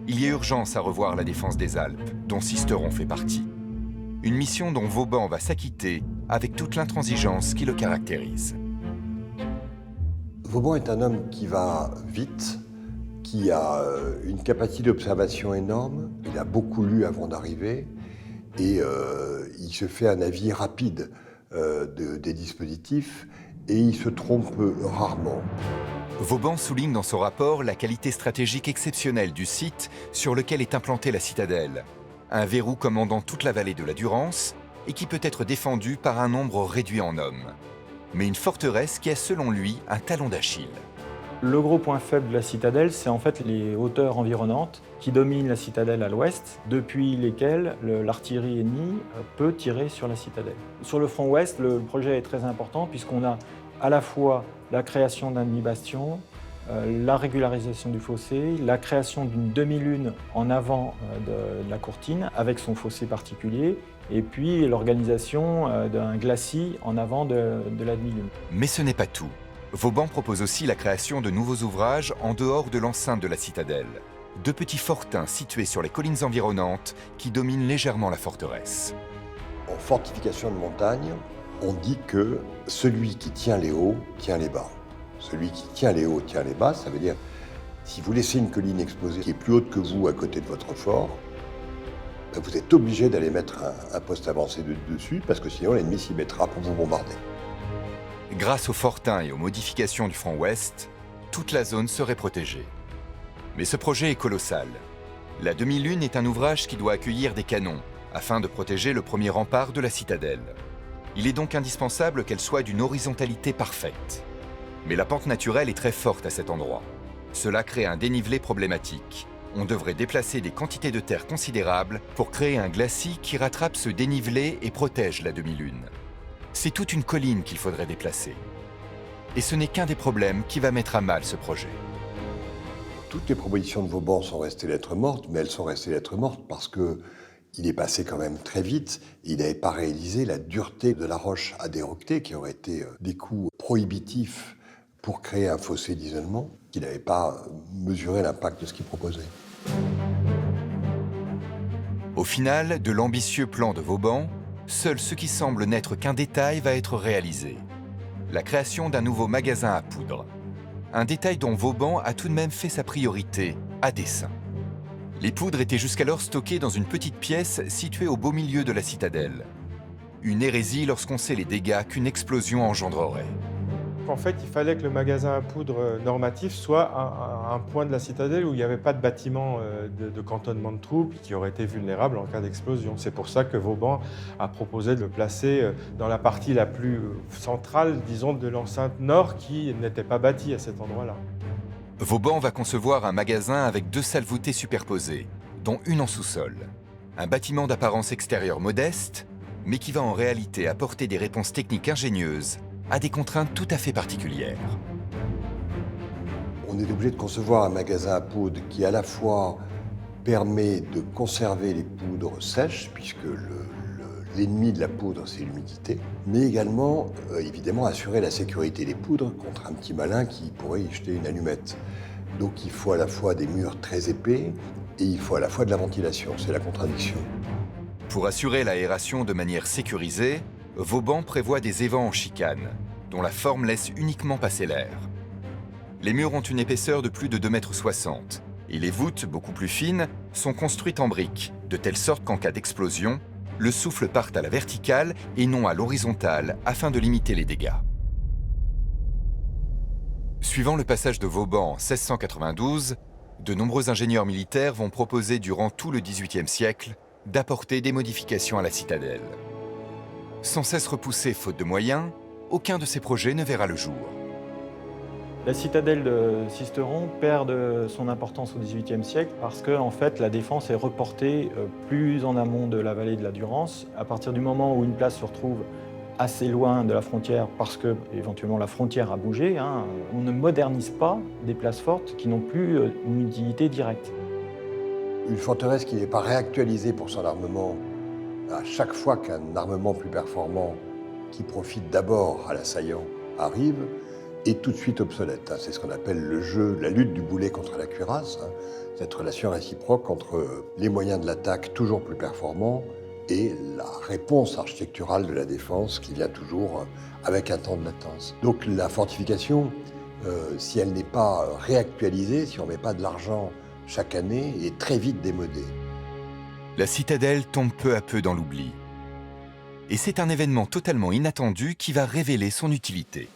Il y a urgence à revoir la défense des Alpes, dont Sisteron fait partie. Une mission dont Vauban va s'acquitter avec toute l'intransigeance qui le caractérise. Vauban est un homme qui va vite, qui a une capacité d'observation énorme. Il a beaucoup lu avant d'arriver et il se fait un avis rapide des dispositifs et il se trompe rarement. Vauban souligne dans son rapport la qualité stratégique exceptionnelle du site sur lequel est implantée la citadelle. Un verrou commandant toute la vallée de la Durance et qui peut être défendu par un nombre réduit en hommes. Mais une forteresse qui a selon lui un talon d'Achille. Le gros point faible de la citadelle, c'est en fait les hauteurs environnantes qui dominent la citadelle à l'ouest, depuis lesquelles l'artillerie ennemie peut tirer sur la citadelle. Sur le front ouest, le projet est très important puisqu'on a à la fois la création d'un demi-bastion, la régularisation du fossé, la création d'une demi-lune en avant de la courtine avec son fossé particulier, et puis l'organisation d'un glacis en avant de la demi-lune. Mais ce n'est pas tout. Vauban propose aussi la création de nouveaux ouvrages en dehors de l'enceinte de la citadelle. 2 petits fortins situés sur les collines environnantes qui dominent légèrement la forteresse. En fortification de montagne, on dit que celui qui tient les hauts tient les bas. Celui qui tient les hauts tient les bas, ça veut dire si vous laissez une colline exposée qui est plus haute que vous à côté de votre fort, vous êtes obligé d'aller mettre un poste avancé dessus parce que sinon l'ennemi s'y mettra pour vous bombarder. Grâce aux fortins et aux modifications du front ouest, toute la zone serait protégée. Mais ce projet est colossal. La demi-lune est un ouvrage qui doit accueillir des canons afin de protéger le premier rempart de la citadelle. Il est donc indispensable qu'elle soit d'une horizontalité parfaite. Mais la pente naturelle est très forte à cet endroit. Cela crée un dénivelé problématique. On devrait déplacer des quantités de terre considérables pour créer un glacis qui rattrape ce dénivelé et protège la demi-lune. C'est toute une colline qu'il faudrait déplacer. Et ce n'est qu'un des problèmes qui va mettre à mal ce projet. Toutes les propositions de Vauban sont restées lettres mortes, mais elles sont restées lettres mortes parce qu'il est passé quand même très vite. Il n'avait pas réalisé la dureté de la roche à déroqueter, qui aurait été des coûts prohibitifs pour créer un fossé d'isolement. Il n'avait pas mesuré l'impact de ce qu'il proposait. Au final, de l'ambitieux plan de Vauban, seul ce qui semble n'être qu'un détail va être réalisé. La création d'un nouveau magasin à poudre. Un détail dont Vauban a tout de même fait sa priorité, à dessein. Les poudres étaient jusqu'alors stockées dans une petite pièce située au beau milieu de la citadelle. Une hérésie lorsqu'on sait les dégâts qu'une explosion engendrerait. En fait, il fallait que le magasin à poudre normatif soit à un point de la citadelle où il n'y avait pas de bâtiment de cantonnement de troupes qui aurait été vulnérable en cas d'explosion. C'est pour ça que Vauban a proposé de le placer dans la partie la plus centrale, disons, de l'enceinte nord qui n'était pas bâtie à cet endroit-là. Vauban va concevoir un magasin avec 2 salles voûtées superposées, dont une en sous-sol. Un bâtiment d'apparence extérieure modeste, mais qui va en réalité apporter des réponses techniques ingénieuses à des contraintes tout à fait particulières. On est obligé de concevoir un magasin à poudre qui à la fois permet de conserver les poudres sèches, puisque l'ennemi de la poudre, c'est l'humidité, mais également, évidemment, assurer la sécurité des poudres contre un petit malin qui pourrait y jeter une allumette. Donc il faut à la fois des murs très épais et il faut à la fois de la ventilation, c'est la contradiction. Pour assurer l'aération de manière sécurisée, Vauban prévoit des évents en chicane, dont la forme laisse uniquement passer l'air. Les murs ont une épaisseur de plus de 2,60 m, et les voûtes, beaucoup plus fines, sont construites en briques, de telle sorte qu'en cas d'explosion, le souffle parte à la verticale et non à l'horizontale afin de limiter les dégâts. Suivant le passage de Vauban en 1692, de nombreux ingénieurs militaires vont proposer durant tout le XVIIIe siècle d'apporter des modifications à la citadelle. Sans cesse repoussé faute de moyens, aucun de ces projets ne verra le jour. La citadelle de Sisteron perd de son importance au XVIIIe siècle parce que en fait, la défense est reportée plus en amont de la vallée de la Durance. À partir du moment où une place se retrouve assez loin de la frontière parce que éventuellement la frontière a bougé, on ne modernise pas des places fortes qui n'ont plus une utilité directe. Une forteresse qui n'est pas réactualisée pour son armement, à chaque fois qu'un armement plus performant, qui profite d'abord à l'assaillant, arrive, est tout de suite obsolète. C'est ce qu'on appelle le jeu, la lutte du boulet contre la cuirasse, cette relation réciproque entre les moyens de l'attaque toujours plus performants et la réponse architecturale de la défense qui vient toujours avec un temps de latence. Donc la fortification, si elle n'est pas réactualisée, si on ne met pas de l'argent chaque année, est très vite démodée. La citadelle tombe peu à peu dans l'oubli. Et c'est un événement totalement inattendu qui va révéler son utilité.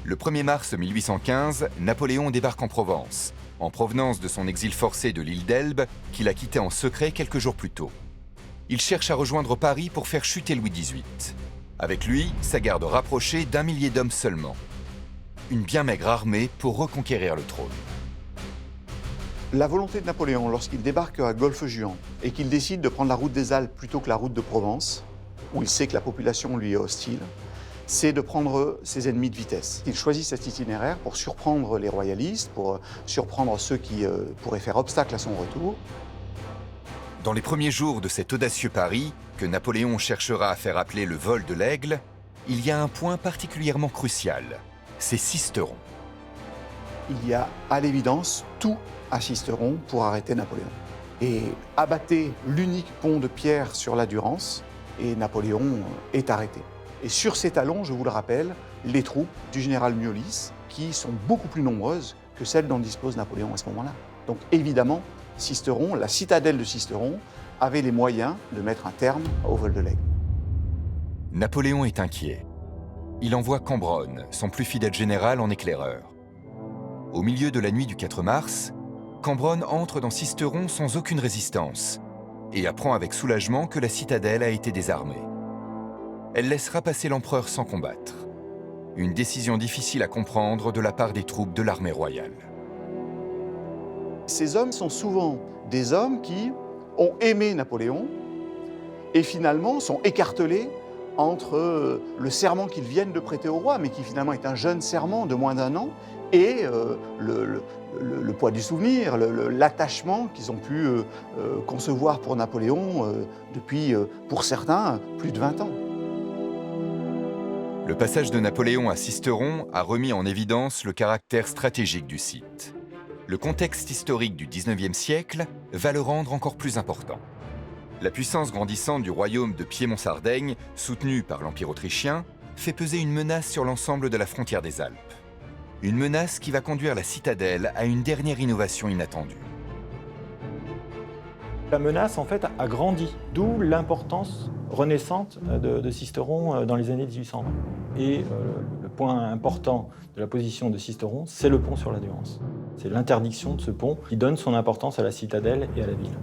Le 1er mars 1815, Napoléon débarque en Provence, en provenance de son exil forcé de l'île d'Elbe qu'il a quitté en secret quelques jours plus tôt. Il cherche à rejoindre Paris pour faire chuter Louis XVIII. Avec lui, sa garde rapprochée d'1 millier d'hommes seulement. Une bien maigre armée pour reconquérir le trône. La volonté de Napoléon, lorsqu'il débarque à Golfe-Juan et qu'il décide de prendre la route des Alpes plutôt que la route de Provence, où il sait que la population lui est hostile, c'est de prendre ses ennemis de vitesse. Il choisit cet itinéraire pour surprendre les royalistes, pour surprendre ceux qui pourraient faire obstacle à son retour. Dans les premiers jours de cet audacieux pari, que Napoléon cherchera à faire appeler le vol de l'aigle, il y a un point particulièrement crucial, c'est Sisteron. Il y a à l'évidence tout à Sisteron pour arrêter Napoléon. Et abattez l'unique pont de pierre sur la Durance, et Napoléon est arrêté. Et sur ses talons, je vous le rappelle, les troupes du général Miolis, qui sont beaucoup plus nombreuses que celles dont dispose Napoléon à ce moment-là. Donc évidemment, Sisteron, la citadelle de Sisteron, avait les moyens de mettre un terme au vol de l'aigle. Napoléon est inquiet. Il envoie Cambronne, son plus fidèle général, en éclaireur. Au milieu de la nuit du 4 mars, Cambronne entre dans Sisteron sans aucune résistance et apprend avec soulagement que la citadelle a été désarmée. Elle laissera passer l'empereur sans combattre. Une décision difficile à comprendre de la part des troupes de l'armée royale. Ces hommes sont souvent des hommes qui ont aimé Napoléon et finalement sont écartelés entre le serment qu'ils viennent de prêter au roi, mais qui finalement est un jeune serment de moins d'1 an, et le poids du souvenir, l'attachement qu'ils ont pu concevoir pour Napoléon depuis, pour certains, plus de 20 ans. Le passage de Napoléon à Sisteron a remis en évidence le caractère stratégique du site. Le contexte historique du XIXe siècle va le rendre encore plus important. La puissance grandissante du royaume de Piémont-Sardaigne, soutenu par l'Empire autrichien, fait peser une menace sur l'ensemble de la frontière des Alpes. Une menace qui va conduire la citadelle à une dernière innovation inattendue. La menace, en fait, a grandi, d'où l'importance renaissante de Sisteron dans les années 1820. Et le point important de la position de Sisteron, c'est le pont sur la Durance. C'est l'interdiction de ce pont qui donne son importance à la citadelle et à la ville.